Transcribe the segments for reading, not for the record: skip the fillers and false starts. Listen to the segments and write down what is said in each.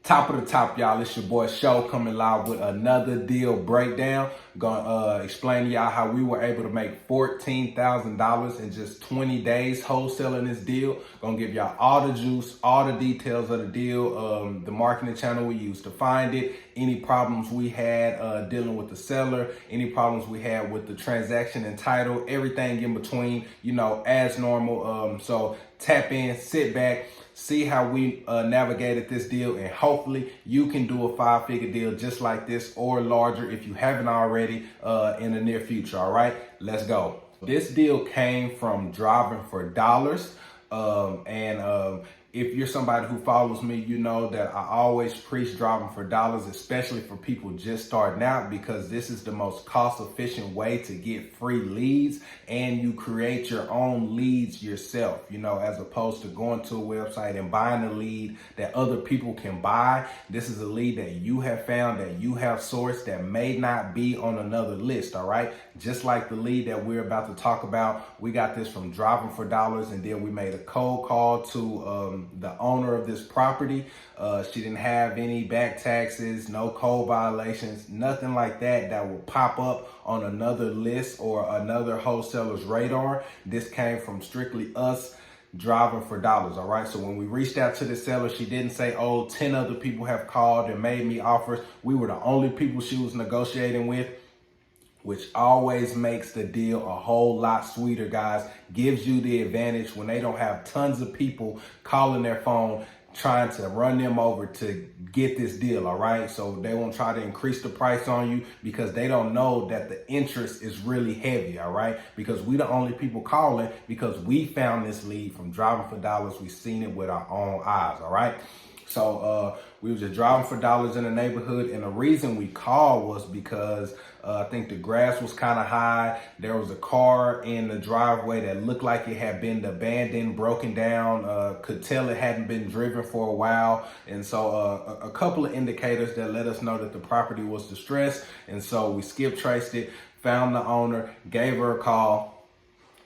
Top of the top, y'all. It's your boy Show coming live with another deal breakdown. Gonna explain to y'all how we were able to make $14,000 in just 20 days wholesaling this deal. Gonna give y'all all the juice, all the details of the deal, the marketing channel we used to find it, any problems we had dealing with the seller, any problems we had with the transaction and title, everything in between, you know, as normal. So tap in, sit back, see how we navigated this deal, and hopefully you can do a 5-figure deal just like this or larger if you haven't already in the near future. All right, let's go. This deal came from driving for dollars. If you're somebody who follows me, you know that I always preach driving for dollars, especially for people just starting out, because this is the most cost efficient way to get free leads, and you create your own leads yourself, you know, as opposed to going to a website and buying a lead that other people can buy. This is a lead that you have found, that you have sourced, that may not be on another list. All right. Just like the lead that we're about to talk about, we got this from driving for dollars, and then we made a cold call to the owner of this property. She didn't have any back taxes, no code violations, nothing like that that will pop up on another list or another wholesaler's radar. This came from strictly us driving for dollars. All right. So when we reached out to the seller, she didn't say, oh, 10 other people have called and made me offers. We were the only people she was negotiating with, which always makes the deal a whole lot sweeter, guys. Gives you the advantage when they don't have tons of people calling their phone trying to run them over to get this deal. All right. So they won't try to increase the price on you because they don't know that the interest is really heavy. All right. Because we the only people calling because we found this lead from driving for dollars. We seen it with our own eyes. All right. So we was just driving for dollars in the neighborhood, and the reason we called was because I think the grass was kind of high. There was a car in the driveway that looked like it had been abandoned, broken down, could tell it hadn't been driven for a while. And so a couple of indicators that let us know that the property was distressed. And so we skip traced it, found the owner, gave her a call.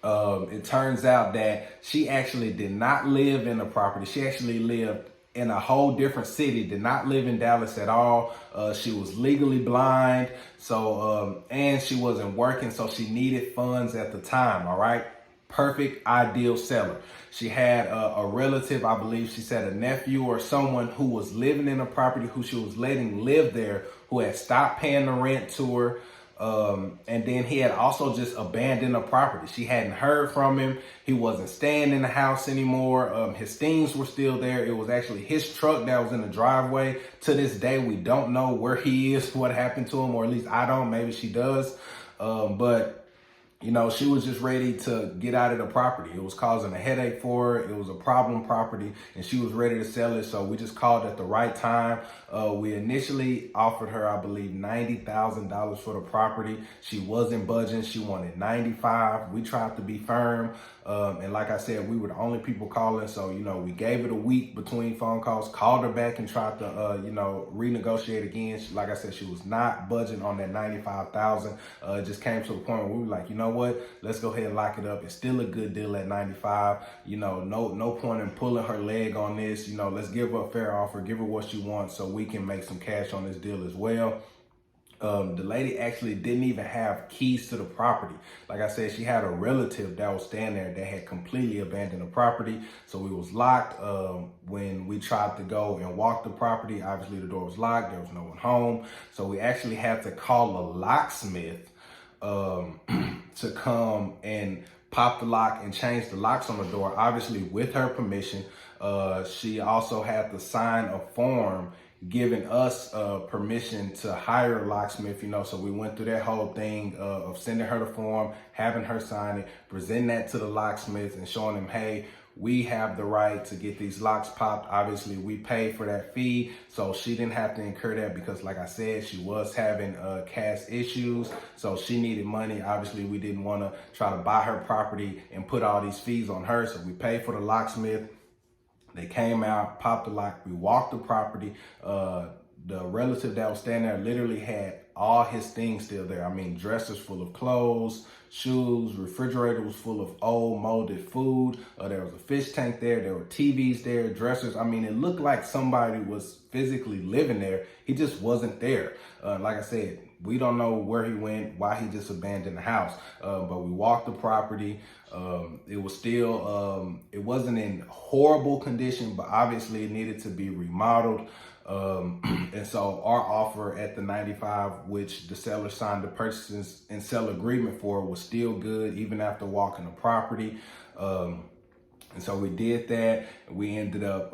It turns out that she actually did not live in the property. She actually lived in a whole different city, did not live in Dallas at all. She was legally blind, so and she wasn't working, so she needed funds at the time. All right. Perfect, ideal seller. She had a relative, I believe she said a nephew or someone who was living in a property who she was letting live there, who had stopped paying the rent to her. And then he had also just abandoned a property. She hadn't heard from him. He wasn't staying in the house anymore. His things were still there. It was actually his truck that was in the driveway. To this day, we don't know where he is, what happened to him, or at least I don't. Maybe she does. But you know, she was just ready to get out of the property. It was causing a headache for her. It was a problem property, and she was ready to sell it. So we just called at the right time. We initially offered her, I believe, $90,000 for the property. She wasn't budging. She wanted $95,000. We tried to be firm. And like I said, we were the only people calling. So, you know, we gave it a week between phone calls, called her back and tried to, you know, renegotiate again. Like I said, she was not budging on that $95,000. It just came to a point where we were like, you know what, let's go ahead and lock it up. It's still a good deal at 95. You know, no point in pulling her leg on this. You know, let's give her a fair offer, give her what she wants so we can make some cash on this deal as well. The lady actually didn't even have keys to the property. Like I said, she had a relative that was staying there that had completely abandoned the property. So we was locked. When we tried to go and walk the property, obviously the door was locked. There was no one home. So we actually had to call a locksmith to come and pop the lock and change the locks on the door, obviously with her permission. She also had to sign a form giving us permission to hire a locksmith, you know. So we went through that whole thing of sending her the form, having her sign it, presenting that to the locksmith and showing them, hey, we have the right to get these locks popped. Obviously, we paid for that fee, so she didn't have to incur that because, like I said, she was having cash issues, so she needed money. Obviously, we didn't want to try to buy her property and put all these fees on her, so we paid for the locksmith. They came out, popped the lock. We walked the property. the relative that was staying there literally had all his things still there. I mean, dressers full of clothes, shoes, refrigerator was full of old molded food. There was a fish tank there. There were TVs there, dressers. I mean, it looked like somebody was physically living there. He just wasn't there. Like I said, we don't know where he went, why he just abandoned the house. But we walked the property. It was still, it wasn't in horrible condition, but obviously it needed to be remodeled. And so our offer at the 95, which the seller signed the purchase and sell agreement for, was still good even after walking the property. And so we did that. We ended up,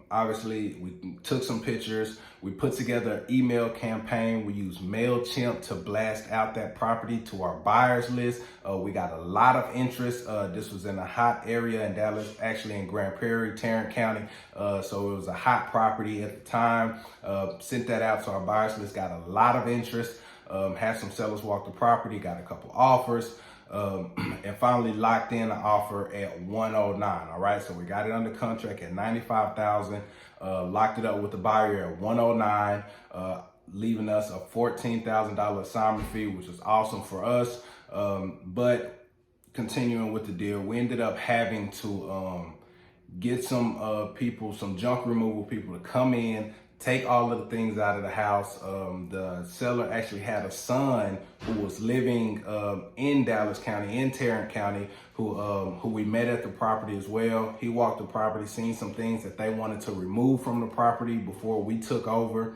obviously, we took some pictures. We put together an email campaign. We used MailChimp to blast out that property to our buyers list. We got a lot of interest. This was in a hot area in Dallas, actually in Grand Prairie, Tarrant County. So it was a hot property at the time. Sent that out to our buyers list, got a lot of interest. Had some sellers walk the property, got a couple offers. And finally locked in an offer at 109. All right, so we got it under contract at 95,000. Locked it up with the buyer at 109, leaving us a $14,000 assignment fee, which was awesome for us. But continuing with the deal, we ended up having to get some people, some junk removal people, to come in, take all of the things out of the house. The seller actually had a son who was living in Dallas County, in Tarrant County, who we met at the property as well. He walked the property, seen some things that they wanted to remove from the property before we took over.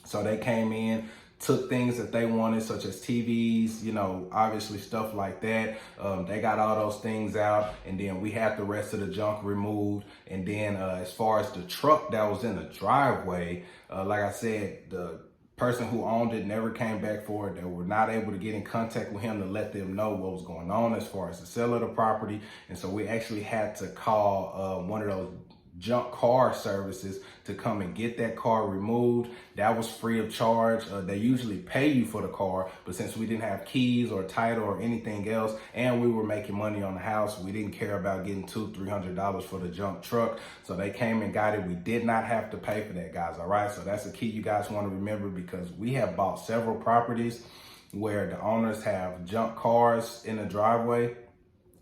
So they came in, took things that they wanted, such as TVs, you know, obviously stuff like that. They got all those things out, and then we had the rest of the junk removed. And then as far as the truck that was in the driveway, like I said, the person who owned it never came back for it. They were not able to get in contact with him to let them know what was going on as far as the sale of the property. And so we actually had to call one of those junk car services to come and get that car removed. That was free of charge. They usually pay you for the car, but since we didn't have keys or title or anything else, and we were making money on the house, we didn't care about getting $200-300 for the junk truck. So they came and got it. We did not have to pay for that, guys. All right, so that's a key you guys want to remember, because we have bought several properties where the owners have junk cars in the driveway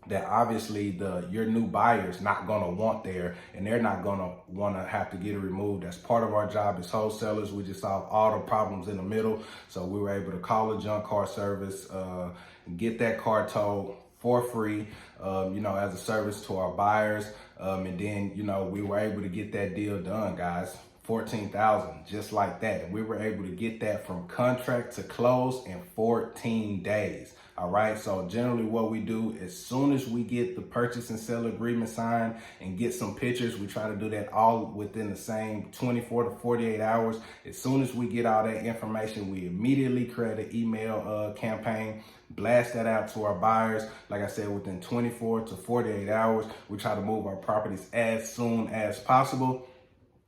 that obviously your new buyer's not gonna want there, and they're not gonna wanna have to get it removed. That's part of our job as wholesalers. We just solve all the problems in the middle. So we were able to call a junk car service, get that car towed for free, you know, as a service to our buyers. And then, you know, we were able to get that deal done, guys. 14,000, just like that. And we were able to get that from contract to close in 14 days. All right, so generally what we do, as soon as we get the purchase and sale agreement signed and get some pictures, we try to do that all within the same 24 to 48 hours. As soon as we get all that information, we immediately create an email campaign, blast that out to our buyers. Like I said, within 24 to 48 hours, we try to move our properties as soon as possible.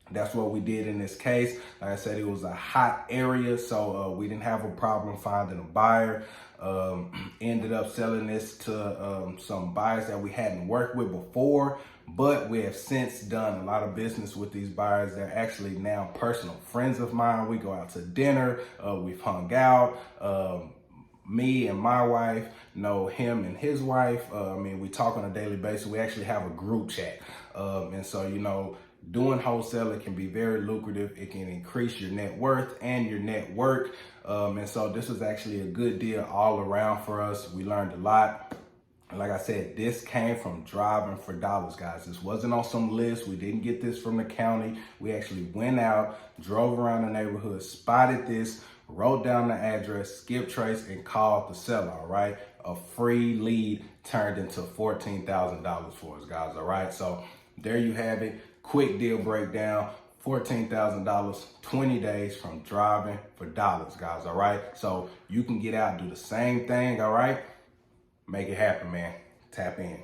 That's what we did in this case. Like I said, it was a hot area, so we didn't have a problem finding a buyer. Ended up selling this to some buyers that we hadn't worked with before, but we have since done a lot of business with these buyers. They're actually now personal friends of mine. We go out to dinner, we've hung out. Me and my wife know him and his wife. I mean, we talk on a daily basis. We actually have a group chat. And so, you know, doing wholesale, it can be very lucrative. It can increase your net worth and your network. And so this was actually a good deal all around for us. We learned a lot. Like I said, this came from driving for dollars, guys. This wasn't on some list. We didn't get this from the county. We actually went out, drove around the neighborhood, spotted this, wrote down the address, skip trace, and called the seller, all right? A free lead turned into $14,000 for us, guys, all right? So there you have it. Quick deal breakdown, $14,000, 20 days from driving for dollars, guys, all right? So you can get out and do the same thing, all right? Make it happen, man. Tap in.